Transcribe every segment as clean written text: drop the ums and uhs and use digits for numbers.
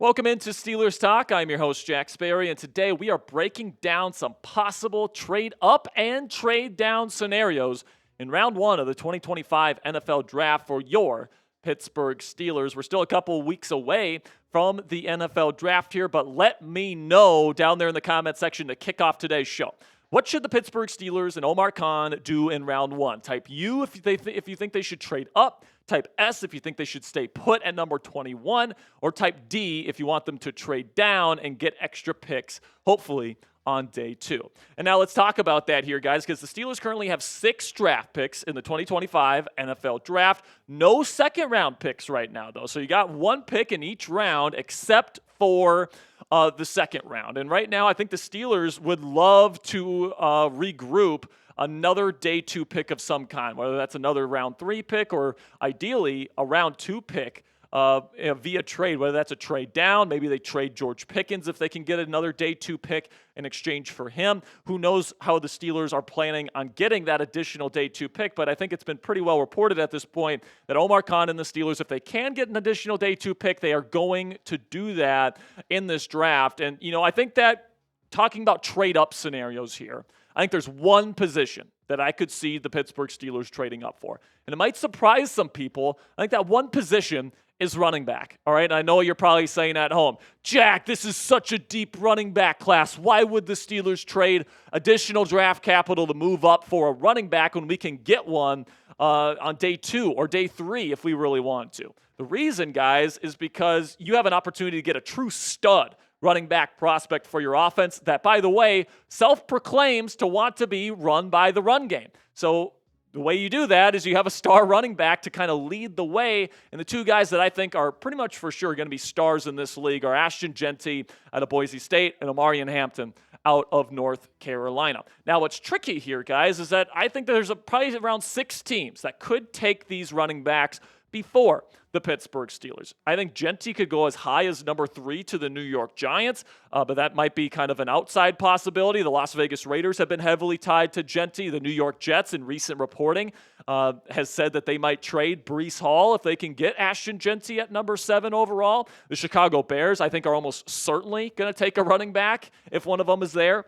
Welcome into Steelers Talk. I'm your host, Jack Sperry, and today we are breaking down some possible trade up and trade down scenarios in round one of the 2025 NFL Draft for your Pittsburgh Steelers. We're still a couple weeks away from the NFL Draft here, but let me know down there in the comment section to kick off today's show. What should the Pittsburgh Steelers and Omar Khan do in round one? Type U if you think they should trade up. Type S if you think they should stay put at number 21. Or type D if you want them to trade down and get extra picks, hopefully on day two. And now let's talk about that here, guys, because the Steelers currently have 6 draft picks in the 2025 NFL Draft. No second-round picks right now, though. So you got 1 pick in each round except for the second round. And right now, I think the Steelers would love to regroup another day 2 pick of some kind, whether that's another round 3 pick or ideally a round 2 pick via trade, whether that's a trade down. Maybe they trade George Pickens if they can get another day 2 pick in exchange for him. Who knows how the Steelers are planning on getting that additional day 2 pick, but I think it's been pretty well reported at this point that Omar Khan and the Steelers, if they can get an additional day 2 pick, they are going to do that in this draft. And, I think that talking about trade-up scenarios here, I think there's one position that I could see the Pittsburgh Steelers trading up for. And it might surprise some people. I think that one position is running back. All right, I know you're probably saying at home, Jack, this is such a deep running back class. Why would the Steelers trade additional draft capital to move up for a running back when we can get one on day 2 or day 3 if we really want to? The reason, guys, is because you have an opportunity to get a true stud running back prospect for your offense that, by the way, self-proclaims to want to be run by the run game. So the way you do that is you have a star running back to kind of lead the way, and the 2 guys that I think are pretty much for sure going to be stars in this league are Ashton Jeanty out of Boise State and Omarion Hampton out of North Carolina. Now, what's tricky here, guys, is that I think there's probably around 6 teams that could take these running backs before the Pittsburgh Steelers. I think Jeanty could go as high as number 3 to the New York Giants, but that might be kind of an outside possibility. The Las Vegas Raiders have been heavily tied to Jeanty. The New York Jets, in recent reporting, has said that they might trade Breece Hall if they can get Ashton Jeanty at number 7 overall. The Chicago Bears, I think, are almost certainly going to take a running back if one of them is there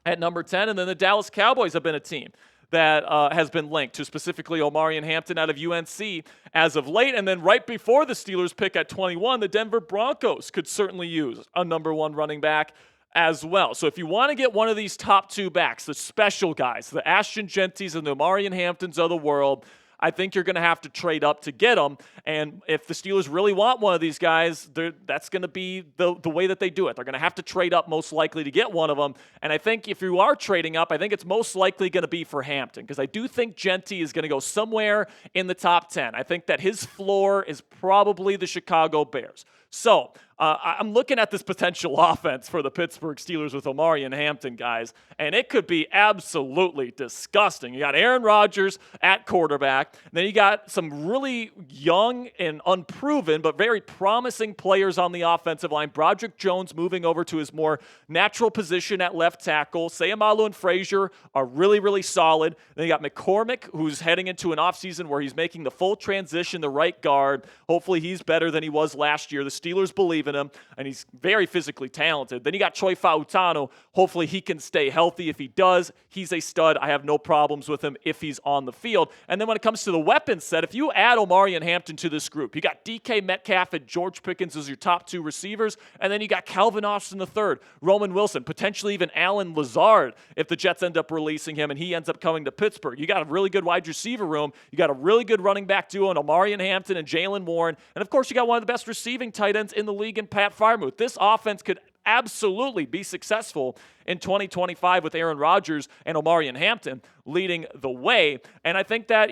at number 10. And then the Dallas Cowboys have been a team that has been linked to specifically Omarion Hampton out of UNC as of late. And then right before the Steelers pick at 21, the Denver Broncos could certainly use a number 1 running back as well. So if you want to get one of these top 2 backs, the special guys, the Ashton Jeantys and the Omarion Hamptons of the world, I think you're going to have to trade up to get them. And if the Steelers really want one of these guys, that's going to be the way that they do it. They're going to have to trade up most likely to get one of them. And I think if you are trading up, I think it's most likely going to be for Hampton, because I do think Jeanty is going to go somewhere in the top 10. I think that his floor is probably the Chicago Bears. So I'm looking at this potential offense for the Pittsburgh Steelers with Omarion Hampton, guys, and it could be absolutely disgusting. You got Aaron Rodgers at quarterback. Then you got some really young and unproven but very promising players on the offensive line. Broderick Jones moving over to his more natural position at left tackle. Seumalo and Frazier are really, really solid. Then you got McCormick, who's heading into an offseason where he's making the full transition to right guard. Hopefully he's better than he was last year. The Steelers believe in him, and he's very physically talented. Then you got Troy Fautanu. Hopefully he can stay healthy. If he does, he's a stud. I have no problems with him if he's on the field. And then when it comes to the weapons set, if you add Omarion Hampton to this group, you got DK Metcalf and George Pickens as your top 2 receivers, and then you got Calvin Austin III, Roman Wilson, potentially even Allen Lazard if the Jets end up releasing him and he ends up coming to Pittsburgh. You got a really good wide receiver room. You got a really good running back duo in Omarion Hampton and Jaylen Warren. And of course, you got one of the best receiving tight ends in the league in Pat Freiermuth. This offense could absolutely be successful in 2025 with Aaron Rodgers and Omarion Hampton leading the way. And I think that,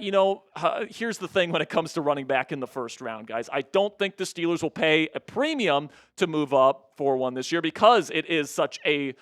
here's the thing when it comes to running back in the first round, guys. I don't think the Steelers will pay a premium to move up for one this year because it is such a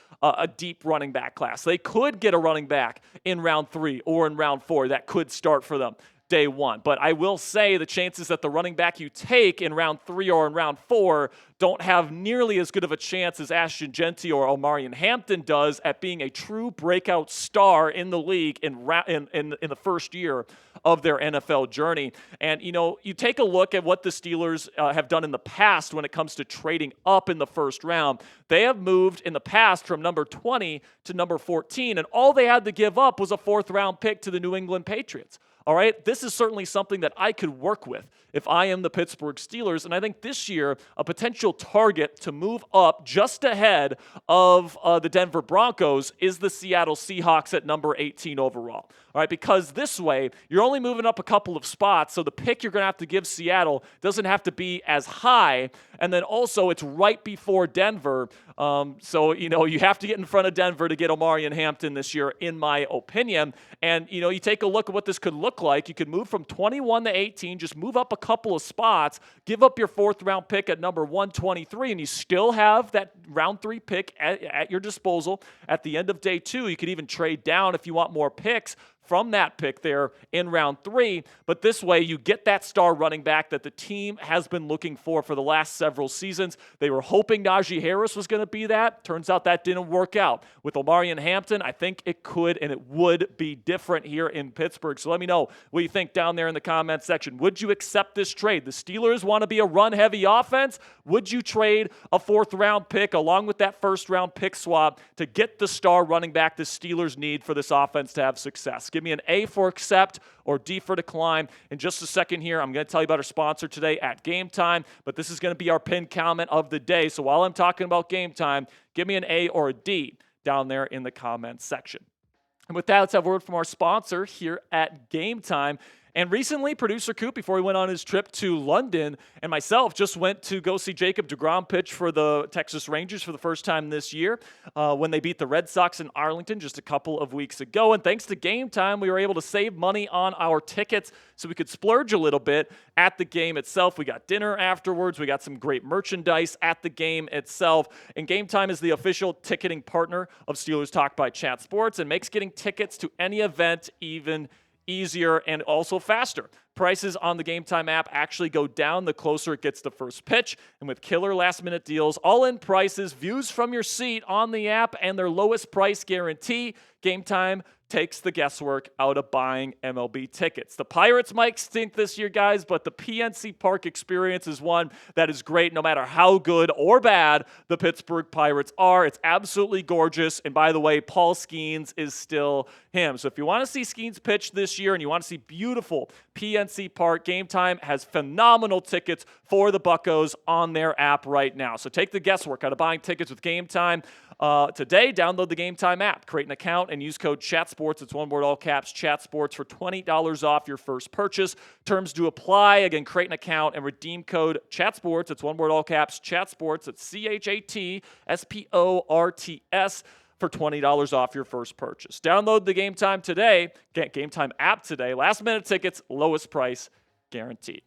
deep running back class. They could get a running back in round 3 or in round 4 that could start for them. day one. But I will say the chances that the running back you take in round 3 or in round 4 don't have nearly as good of a chance as Ashton Jeanty or Omarion Hampton does at being a true breakout star in the league in the first year of their NFL journey. And, you take a look at what the Steelers have done in the past when it comes to trading up in the first round. They have moved in the past from number 20 to number 14, and all they had to give up was a 4th-round pick to the New England Patriots. All right, this is certainly something that I could work with if I am the Pittsburgh Steelers. And I think this year, a potential target to move up just ahead of the Denver Broncos is the Seattle Seahawks at number 18 overall. All right, because this way, you're only moving up a couple of spots, so the pick you're going to have to give Seattle doesn't have to be as high. And then also, it's right before Denver. So, you have to get in front of Denver to get Omarion Hampton this year, in my opinion. And, you take a look at what this could look like. You could move from 21 to 18, just move up a couple of spots, give up your 4th-round pick at number 123, and you still have that round 3 pick at your disposal at the end of day 2. You could even trade down if you want more picks from that pick there in round 3. But this way, you get that star running back that the team has been looking for the last several seasons. They were hoping Najee Harris was going to be that. Turns out that didn't work out. With Omarion Hampton, I think it could and it would be different here in Pittsburgh. So let me know what you think down there in the comments section. Would you accept this trade? The Steelers want to be a run-heavy offense. Would you trade a 4th-round pick along with that 1st-round pick swap to get the star running back the Steelers need for this offense to have success? Give me an A for accept or D for decline. In just a second here, I'm going to tell you about our sponsor today at Game Time, but this is going to be our pinned comment of the day. So while I'm talking about Game Time, give me an A or a D down there in the comments section. And with that, let's have a word from our sponsor here at Game Time. And recently, producer Coop, before he went on his trip to London, and myself just went to go see Jacob deGrom pitch for the Texas Rangers for the first time this year when they beat the Red Sox in Arlington just a couple of weeks ago. And thanks to Game Time, we were able to save money on our tickets so we could splurge a little bit at the game itself. We got dinner afterwards. We got some great merchandise at the game itself. And Game Time is the official ticketing partner of Steelers Talk by Chat Sports and makes getting tickets to any event even easier and also faster. Prices on the Game Time app actually go down the closer it gets to first pitch. And with killer last-minute deals, all-in prices, views from your seat on the app, and their lowest price guarantee, Game Time takes the guesswork out of buying MLB tickets. The Pirates might stink this year, guys, but the PNC Park experience is one that is great no matter how good or bad the Pittsburgh Pirates are. It's absolutely gorgeous. And by the way, Paul Skeens is still him. So if you want to see Skeens pitch this year and you want to see beautiful PNC Park, Game Time has phenomenal tickets for the Buccos on their app right now. So take the guesswork out of buying tickets with Game Time. Today, download the Game Time app, create an account, and use code CHATSPORTS. It's one word, all caps, CHATSPORTS for $20 off your first purchase. Terms do apply. Again, create an account and redeem code CHATSPORTS. It's one word, all caps, CHATSPORTS. It's CHATSPORTS for $20 off your first purchase. Download the Game Time today. Get Game Time app today. Last-minute tickets, lowest price guaranteed.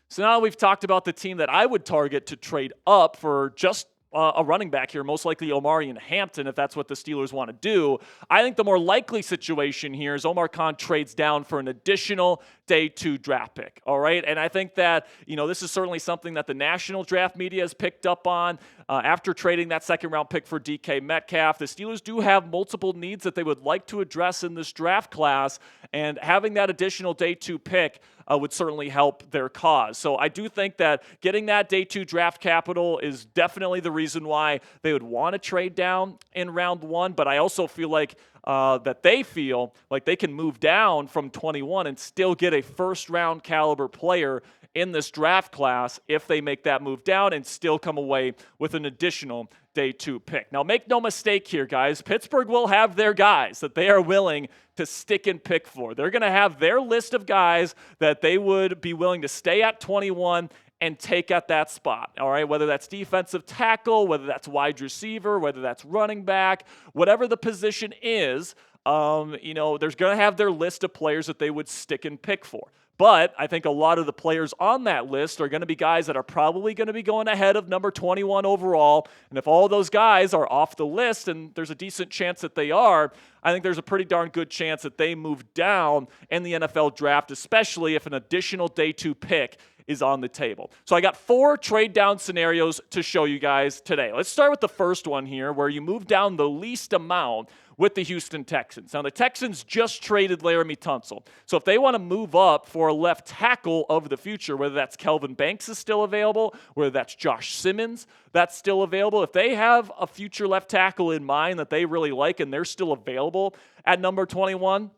So now we've talked about the team that I would target to trade up for just a running back here, most likely Omarion Hampton, if that's what the Steelers want to do. I think the more likely situation here is Omar Khan trades down for an additional day 2 draft pick, all right? And I think that, this is certainly something that the national draft media has picked up on. After trading that 2nd-round pick for DK Metcalf, the Steelers do have multiple needs that they would like to address in this draft class, and having that additional day 2 pick would certainly help their cause. So I do think that getting that day 2 draft capital is definitely the reason why they would want to trade down in round 1, but I also feel like that they feel like they can move down from 21 and still get a first-round caliber player in this draft class if they make that move down and still come away with an additional day 2 pick. Now, make no mistake here, guys. Pittsburgh will have their guys that they are willing to stick and pick for. They're going to have their list of guys that they would be willing to stay at 21 and take at that spot, all right? Whether that's defensive tackle, whether that's wide receiver, whether that's running back, whatever the position is, there's going to have their list of players that they would stick and pick for. But I think a lot of the players on that list are going to be guys that are probably going to be going ahead of number 21 overall. And if all those guys are off the list, and there's a decent chance that they are, I think there's a pretty darn good chance that they move down in the NFL draft, especially if an additional day 2 pick is on the table. So I got 4 trade down scenarios to show you guys today. Let's start with the first one here, where you move down the least amount with the Houston Texans. Now, the Texans just traded Laramie Tunsil. So if they want to move up for a left tackle of the future, whether that's Kelvin Banks is still available, whether that's Josh Simmons that's still available, if they have a future left tackle in mind that they really like and they're still available at number 21,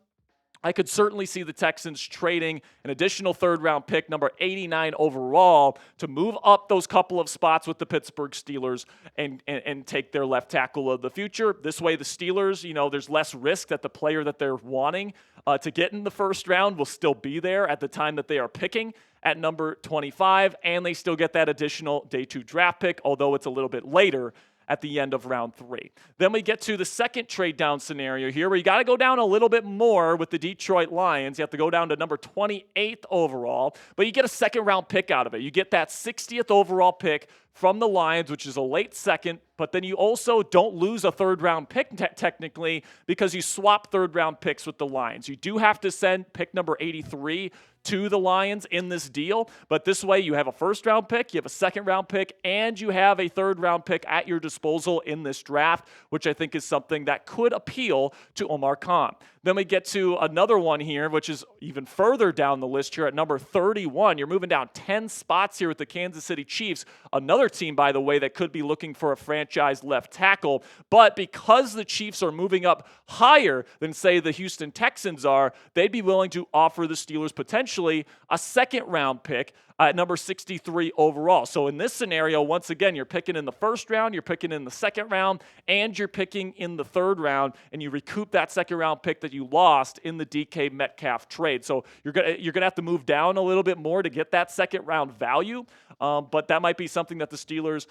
I could certainly see the Texans trading an additional third-round pick, number 89 overall, to move up those couple of spots with the Pittsburgh Steelers and take their left tackle of the future. This way, the Steelers, there's less risk that the player that they're wanting to get in the first round will still be there at the time that they are picking at number 25, and they still get that additional day 2 draft pick, although it's a little bit later at the end of round 3. Then we get to the second trade down scenario here, where you got to go down a little bit more with the Detroit Lions. You have to go down to number 28th overall, but you get a second round pick out of it. You get that 60th overall pick from the Lions, which is a late second, but then you also don't lose a third round pick technically, because you swap third round picks with the Lions. You do have to send pick number 83 to the Lions in this deal, but this way you have a first round pick, you have a second round pick, and you have a third round pick at your disposal in this draft, which I think is something that could appeal to Omar Khan. Then we get to another one here, which is even further down the list here at number 31. You're moving down 10 spots here with the Kansas City Chiefs, another team, by the way, that could be looking for a franchise left tackle. But because the Chiefs are moving up higher than, say, the Houston Texans are, they'd be willing to offer the Steelers potentially a second-round pick at number 63 overall. So in this scenario, once again, you're picking in the first round, you're picking in the second round, and you're picking in the third round, and you recoup that second-round pick that you lost in the DK Metcalf trade. So you're gonna have to move down a little bit more to get that second-round value, but that might be something that the Steelers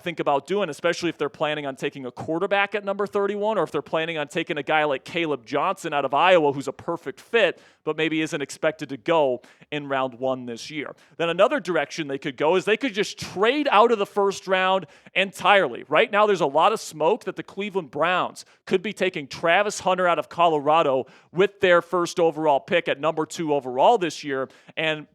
think about doing, especially if they're planning on taking a quarterback at number 31, or if they're planning on taking a guy like Caleb Johnson out of Iowa, who's a perfect fit, but maybe isn't expected to go in round 1 this year. Then another direction they could go is they could just trade out of the first round entirely. Right now, there's a lot of smoke that the Cleveland Browns could be taking Travis Hunter out of Colorado with their first overall pick at number 2 overall this year, and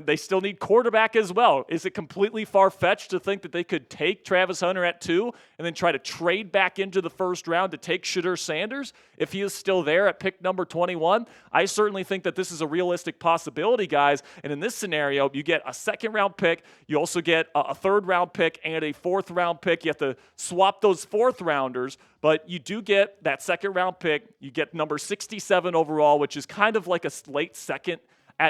they still need quarterback as well. Is it completely far-fetched to think that they could take Travis Hunter at 2 and then try to trade back into the first round to take Shedeur Sanders if he is still there at pick number 21? I certainly think that this is a realistic possibility, guys, and in this scenario, you get a second-round pick, you also get a third-round pick and a fourth-round pick. You have to swap those fourth-rounders, but you do get that second-round pick. You get number 67 overall, which is kind of like a late second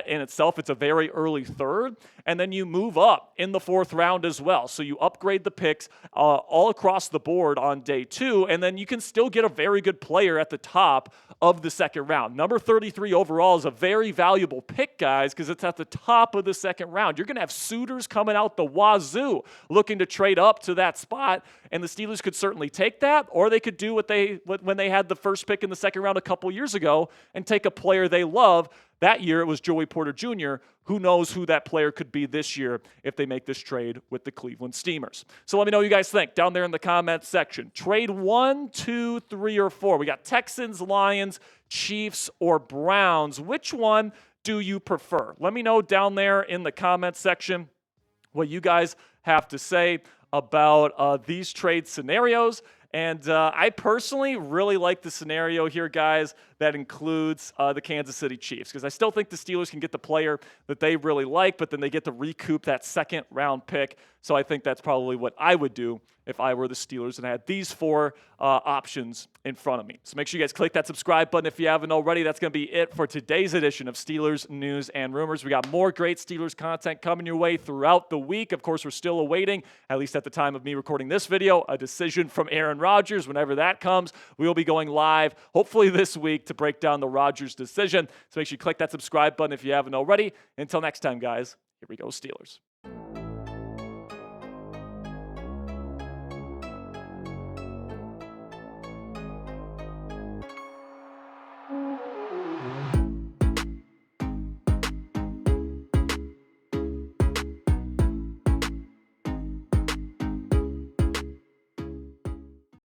in itself. It's a very early third, and then you move up in the fourth round as well. So you upgrade the picks all across the board on day 2, and then you can still get a very good player at the top of the second round. Number 33 overall is a very valuable pick, guys, because it's at the top of the second round. You're going to have suitors coming out the wazoo looking to trade up to that spot, and the Steelers could certainly take that, or they could do when they had the first pick in the second round a couple years ago and take a player they love. That year, it was Joey Porter Jr. Who knows who that player could be this year if they make this trade with the Cleveland Steamers. So let me know what you guys think down there in the comments section. Trade 1, 2, 3, or 4. We got Texans, Lions, Chiefs, or Browns. Which one do you prefer? Let me know down there in the comments section what you guys have to say about these trade scenarios. And I personally really like the scenario here, guys, that includes the Kansas City Chiefs, because I still think the Steelers can get the player that they really like, but then they get to recoup that second-round pick. So I think that's probably what I would do if I were the Steelers and I had these 4 options in front of me. So make sure you guys click that subscribe button if you haven't already. That's going to be it for today's edition of Steelers News and Rumors. We got more great Steelers content coming your way throughout the week. Of course, we're still awaiting, at least at the time of me recording this video, a decision from Aaron Rodgers. Whenever that comes, we will be going live, hopefully this week, to break down the Rodgers decision. So make sure you click that subscribe button if you haven't already. Until next time, guys, here we go, Steelers.